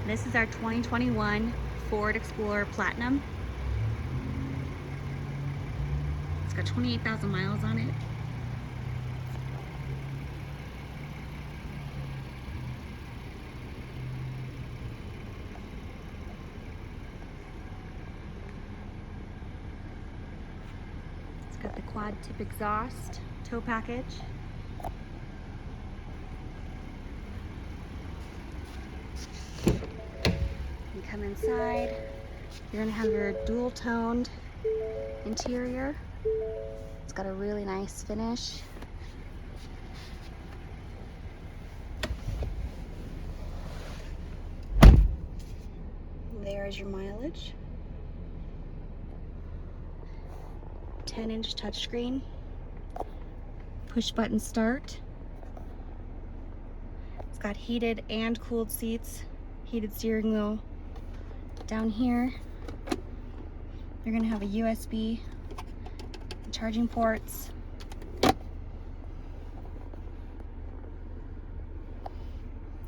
This is our 2021 Ford Explorer Platinum. It's got 28,000 miles on it. It's got the quad tip exhaust, tow package. You come inside, you're gonna have your dual toned interior. It's got a really nice finish. There's your mileage. 10-inch touchscreen, push button start. It's got heated and cooled seats, heated steering wheel. Down here, you're gonna have a USB, charging ports.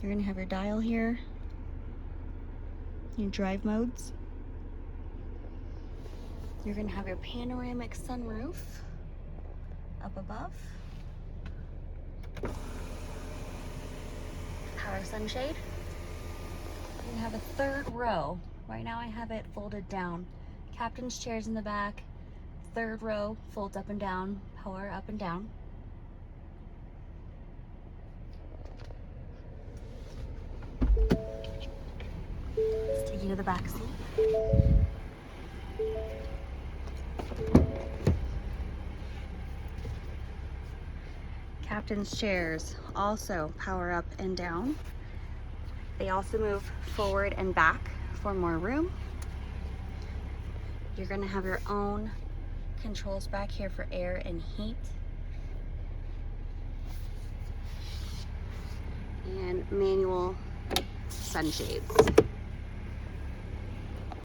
You're gonna have your dial here, your drive modes. You're gonna have your panoramic sunroof up above. Power sunshade. You're gonna have a third row. Right now I have it folded down. Captain's chairs in the back. Third row folds up and down, power up and down. Let's take you to the back seat. Captain's chairs also power up and down. They also move forward and back for more room. You're gonna have your own controls back here for air and heat. And manual sunshades.